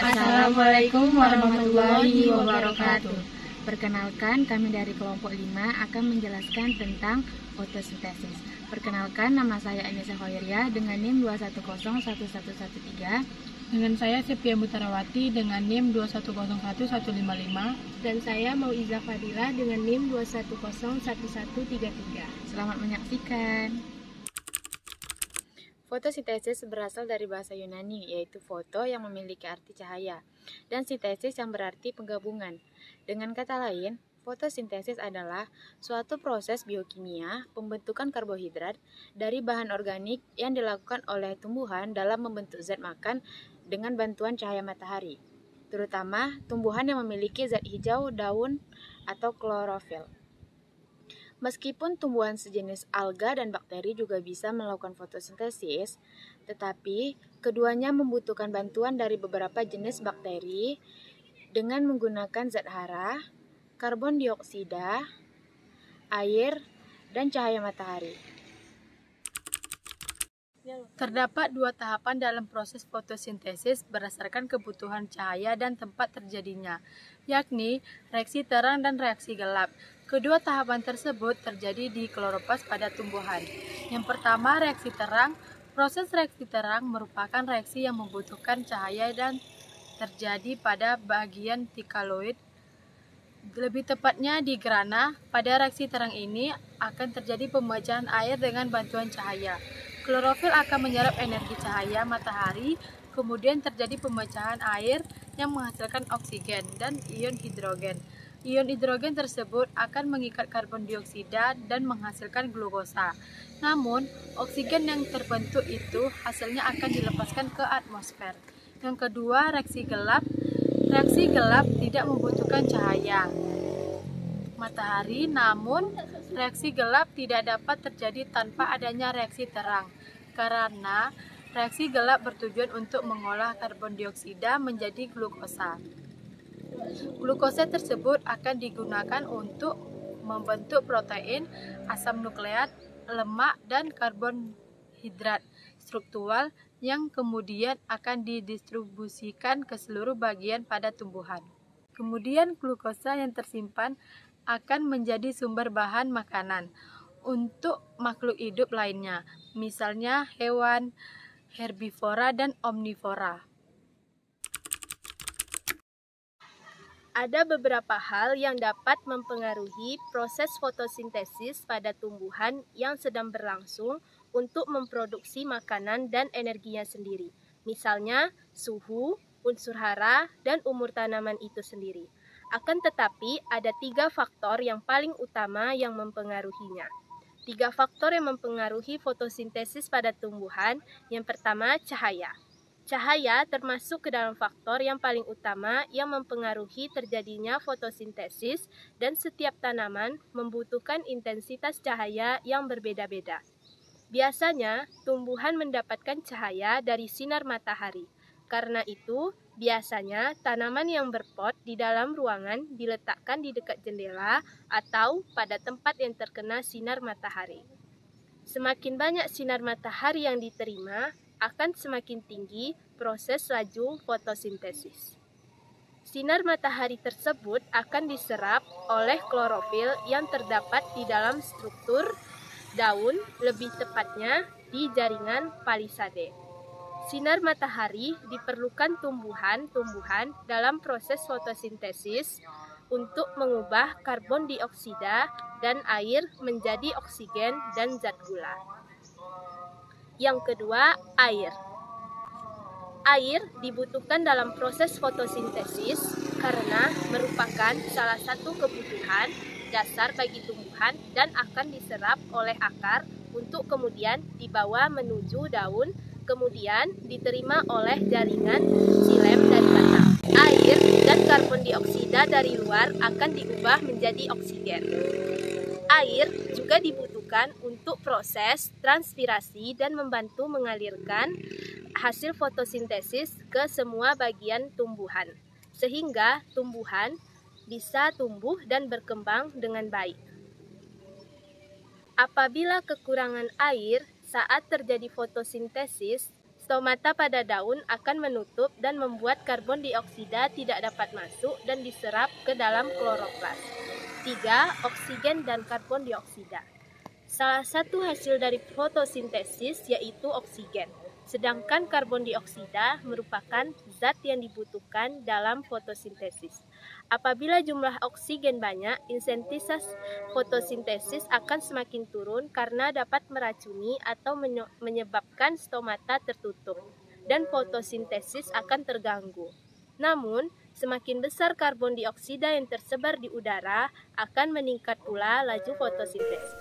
Assalamualaikum warahmatullahi wabarakatuh. Perkenalkan, kami dari kelompok 5 akan menjelaskan tentang fotosintesis. Perkenalkan, nama saya Anissa Khoiria dengan NIM 2101113. Dengan saya Sepia Mutarawati dengan NIM 2101155. Dan saya Mauiza Fadila dengan NIM 2101133. Selamat menyaksikan. Fotosintesis berasal dari bahasa Yunani, yaitu foto yang memiliki arti cahaya, dan sintesis yang berarti penggabungan. Dengan kata lain, fotosintesis adalah suatu proses biokimia pembentukan karbohidrat dari bahan organik yang dilakukan oleh tumbuhan dalam membentuk zat makan dengan bantuan cahaya matahari, terutama tumbuhan yang memiliki zat hijau daun atau klorofil. Meskipun tumbuhan sejenis alga dan bakteri juga bisa melakukan fotosintesis, tetapi keduanya membutuhkan bantuan dari beberapa jenis bakteri dengan menggunakan zat hara, karbon dioksida, air, dan cahaya matahari. Terdapat dua tahapan dalam proses fotosintesis berdasarkan kebutuhan cahaya dan tempat terjadinya, yakni reaksi terang dan reaksi gelap. Kedua tahapan tersebut terjadi di kloroplas pada tumbuhan. Yang pertama, reaksi terang. Proses reaksi terang merupakan reaksi yang membutuhkan cahaya dan terjadi pada bagian tikaloid, lebih tepatnya di grana. Pada reaksi terang ini akan terjadi pemecahan air dengan bantuan cahaya. Klorofil akan menyerap energi cahaya matahari, kemudian terjadi pemecahan air yang menghasilkan oksigen dan ion hidrogen. Ion hidrogen tersebut akan mengikat karbon dioksida dan menghasilkan glukosa. Namun, oksigen yang terbentuk itu hasilnya akan dilepaskan ke atmosfer. Yang kedua, reaksi gelap. Reaksi gelap tidak membutuhkan cahaya matahari, namun reaksi gelap tidak dapat terjadi tanpa adanya reaksi terang, karena reaksi gelap bertujuan untuk mengolah karbon dioksida menjadi glukosa. Glukosa tersebut akan digunakan untuk membentuk protein, asam nukleat, lemak, dan karbohidrat struktural yang kemudian akan didistribusikan ke seluruh bagian pada tumbuhan. Kemudian glukosa yang tersimpan akan menjadi sumber bahan makanan untuk makhluk hidup lainnya, misalnya hewan, herbivora, dan omnivora. Ada beberapa hal yang dapat mempengaruhi proses fotosintesis pada tumbuhan yang sedang berlangsung untuk memproduksi makanan dan energinya sendiri. Misalnya, suhu, unsur hara, dan umur tanaman itu sendiri. Akan tetapi, ada 3 faktor yang paling utama yang mempengaruhinya. 3 faktor yang mempengaruhi fotosintesis pada tumbuhan. Yang pertama, cahaya. Cahaya termasuk ke dalam faktor yang paling utama yang mempengaruhi terjadinya fotosintesis, dan setiap tanaman membutuhkan intensitas cahaya yang berbeda-beda. Biasanya, tumbuhan mendapatkan cahaya dari sinar matahari. Karena itu, biasanya tanaman yang berpot di dalam ruangan diletakkan di dekat jendela atau pada tempat yang terkena sinar matahari. Semakin banyak sinar matahari yang diterima, akan semakin tinggi proses laju fotosintesis. Sinar matahari tersebut akan diserap oleh klorofil yang terdapat di dalam struktur daun, lebih tepatnya di jaringan palisade. Sinar matahari diperlukan tumbuhan-tumbuhan dalam proses fotosintesis untuk mengubah karbon dioksida dan air menjadi oksigen dan zat gula. Yang kedua, air. Air dibutuhkan dalam proses fotosintesis karena merupakan salah satu kebutuhan dasar bagi tumbuhan dan akan diserap oleh akar untuk kemudian dibawa menuju daun, kemudian diterima oleh jaringan xilem dari batang. Air dan karbon dioksida dari luar akan diubah menjadi oksigen. Air juga dibutuhkan untuk proses transpirasi dan membantu mengalirkan hasil fotosintesis ke semua bagian tumbuhan, sehingga tumbuhan bisa tumbuh dan berkembang dengan baik. Apabila kekurangan air saat terjadi fotosintesis, stomata pada daun akan menutup dan membuat karbon dioksida tidak dapat masuk dan diserap ke dalam kloroplas. 3. Oksigen dan karbon dioksida. Salah satu hasil dari fotosintesis yaitu oksigen, sedangkan karbon dioksida merupakan zat yang dibutuhkan dalam fotosintesis. Apabila jumlah oksigen banyak, intensitas fotosintesis akan semakin turun karena dapat meracuni atau menyebabkan stomata tertutup, dan fotosintesis akan terganggu. Namun, semakin besar karbon dioksida yang tersebar di udara, akan meningkat pula laju fotosintesis.